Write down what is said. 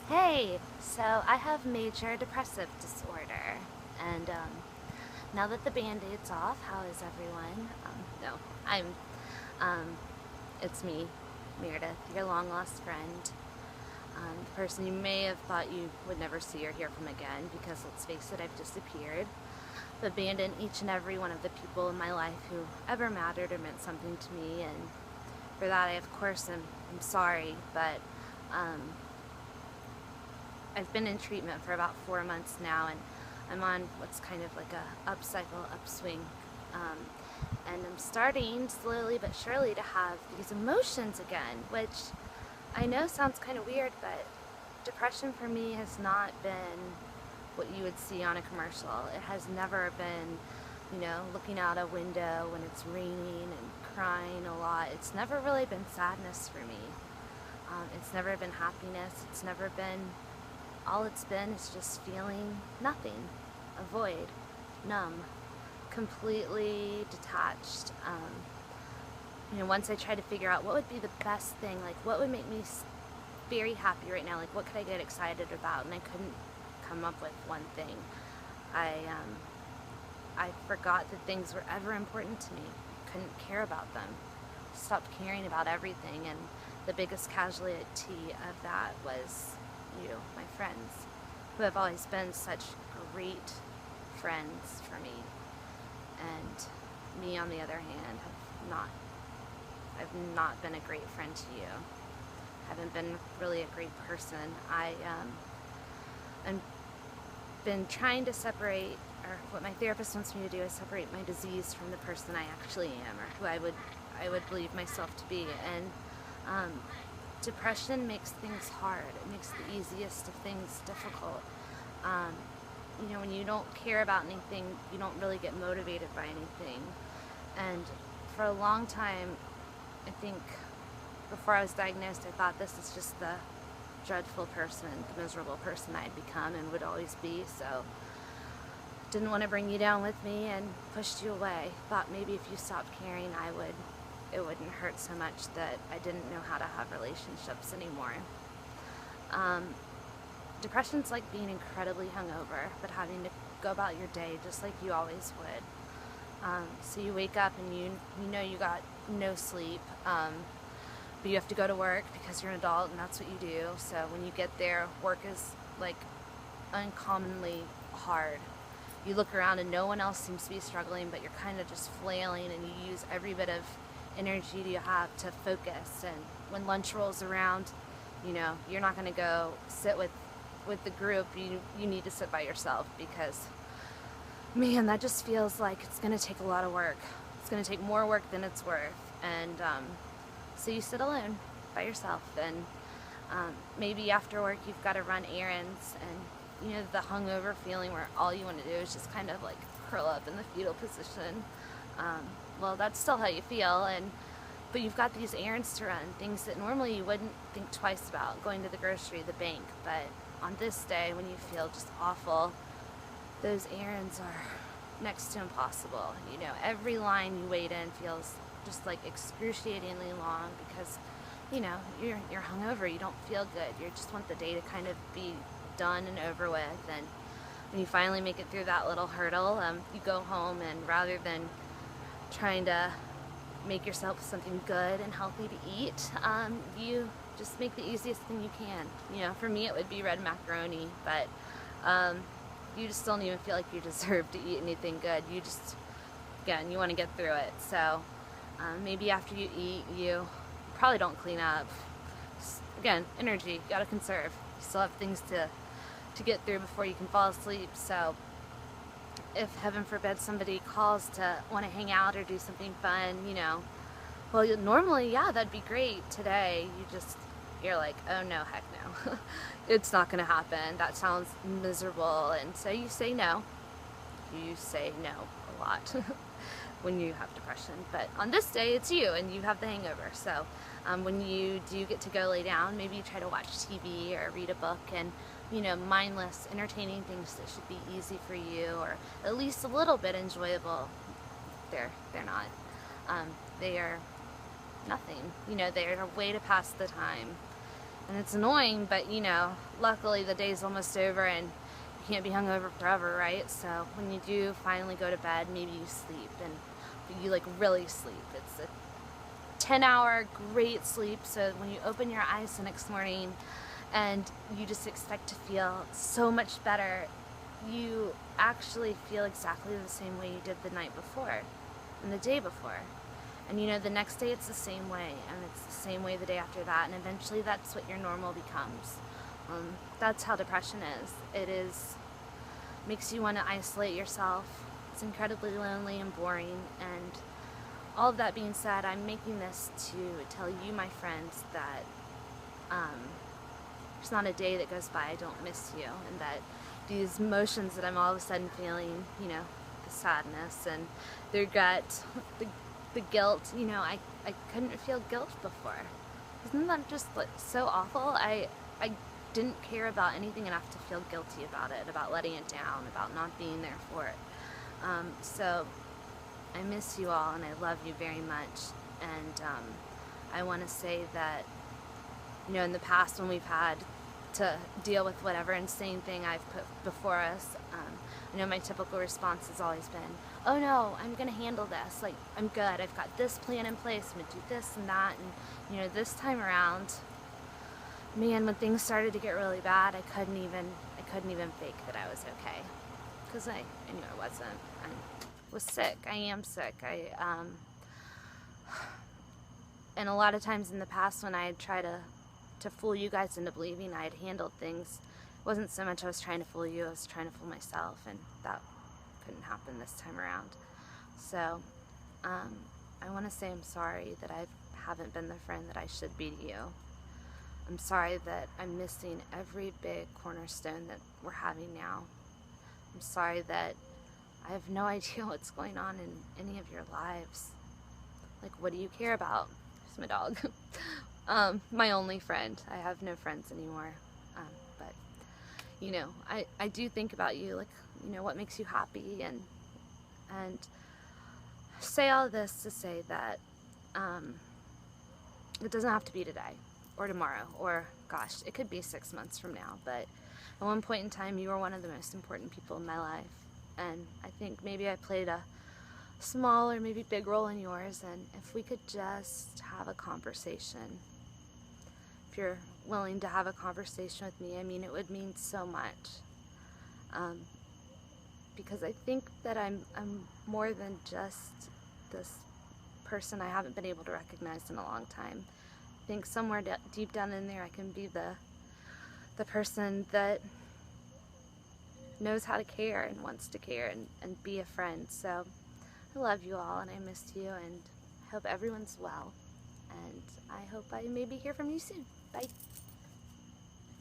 Hey, so I have major depressive disorder, and now that the band-aid's off, how is everyone? No, I'm, um, it's me, Meredith, your long-lost friend, the person you may have thought you would never see or hear from again, because let's face it, I've disappeared. I've abandoned each and every one of the people in my life who ever mattered or meant something to me, and for that I, of course, am sorry, but, I've been in treatment for about 4 months now, and I'm on what's kind of like a upswing, um, and I'm starting slowly but surely to have these emotions again, which I know sounds kind of weird, but depression for me has not been what you would see on a commercial. It has never been, looking out a window when it's raining and crying a lot. It's never really been sadness for me. It's never been happiness. It's never been, all it's been is just feeling nothing, a void, numb, completely detached. Once I tried to figure out what would be the best thing, like what would make me very happy right now, like what could I get excited about, and I couldn't come up with one thing. I forgot that things were ever important to me. Couldn't care about them. Stopped caring about everything, and the biggest casualty of that was you, my friends, who have always been such great friends for me. And me, on the other hand, I've not been a great friend to you. Haven't been really a great person. I've been trying to separate, or what my therapist wants me to do is separate my disease from the person I actually am, or who I would believe myself to be. And depression makes things hard. It makes the easiest of things difficult. When you don't care about anything, you don't really get motivated by anything. And for a long time, I think before I was diagnosed, I thought this is just the dreadful person, the miserable person I'd become and would always be. So didn't want to bring you down with me and pushed you away. Thought maybe if you stopped caring, it wouldn't hurt so much that I didn't know how to have relationships anymore. Depression's like being incredibly hungover, but having to go about your day just like you always would. So you wake up and you know you got no sleep, but you have to go to work because you're an adult and that's what you do. So when you get there, work is like uncommonly hard. You look around and no one else seems to be struggling, but you're kind of just flailing, and you use every bit of energy you have to focus. And when lunch rolls around, you're not going to go sit with the group. You need to sit by yourself, because man, that just feels like it's going to take a lot of work. It's going to take more work than it's worth. And so you sit alone by yourself, and maybe after work you've got to run errands, and the hungover feeling where all you want to do is just kind of like curl up in the fetal position. Well, that's still how you feel, but you've got these errands to run, things that normally you wouldn't think twice about, going to the grocery, the bank. But on this day, when you feel just awful, those errands are next to impossible. Every line you wait in feels just like excruciatingly long, because you're hungover, you don't feel good, you just want the day to kind of be done and over with. And when you finally make it through that little hurdle, you go home, and rather than trying to make yourself something good and healthy to eat, you just make the easiest thing you can. For me it would be red macaroni, but you just don't even feel like you deserve to eat anything good. You just, again, you want to get through it. So maybe after you eat, you probably don't clean up. Just, again, energy, you gotta conserve. You still have things to get through before you can fall asleep. So if, heaven forbid, somebody calls to want to hang out or do something fun, well, normally, yeah, that'd be great. Today, you're like, oh no, heck no. It's not gonna happen. That sounds miserable. And so you say no. You say no a lot when you have depression. But on this day, it's you, and you have the hangover. So when you do get to go lay down, maybe you try to watch TV or read a book, and mindless, entertaining things that should be easy for you, or at least a little bit enjoyable. They're not. They are nothing. They're a way to pass the time. And it's annoying, but you know, luckily the day's almost over and you can't be hungover forever, right? So when you do finally go to bed, maybe you sleep, and you like really sleep. It's a 10-hour great sleep, so when you open your eyes the next morning and you just expect to feel so much better, you actually feel exactly the same way you did the night before and the day before. And you know, the next day it's the same way, and it's the same way the day after that, and eventually that's what your normal becomes. That's how depression is. It makes you want to isolate yourself. It's incredibly lonely and boring, and all of that being said, I'm making this to tell you, my friends, that there's not a day that goes by I don't miss you, and that these emotions that I'm all of a sudden feeling, you know, the sadness and the regret, the guilt, you know, I couldn't feel guilt before. Isn't that just like so awful? I didn't care about anything enough to feel guilty about it, about letting it down, about not being there for it. So I miss you all, and I love you very much. And I want to say that, you know, in the past when we've had to deal with whatever insane thing I've put before us, I know my typical response has always been, oh no, I'm going to handle this. Like, I'm good. I've got this plan in place. I'm going to do this and that. And, you know, this time around, man, when things started to get really bad, I couldn't even fake that I was okay. Because I knew I wasn't. I was sick. I am sick. And a lot of times in the past when I had tried to fool you guys into believing I had handled things, it wasn't so much I was trying to fool you, I was trying to fool myself, and that couldn't happen this time around. So I want to say I'm sorry that I haven't been the friend that I should be to you. I'm sorry that I'm missing every big cornerstone that we're having now. I'm sorry that I have no idea what's going on in any of your lives. Like, what do you care about? Here's my dog. My only friend. I have no friends anymore. But, you know, I do think about you, like, you know, what makes you happy, and say all this to say that it doesn't have to be today or tomorrow, or gosh, it could be 6 months from now, but at one point in time you were one of the most important people in my life, and I think maybe I played a small or maybe big role in yours, and if we could just have a conversation, if you're willing to have a conversation with me, I mean, it would mean so much, because I think that I'm more than just this person I haven't been able to recognize in a long time. I think somewhere deep down in there I can be the person that knows how to care and wants to care and be a friend. So I love you all, and I missed you, and I hope everyone's well, and I hope I maybe hear from you soon. Bye.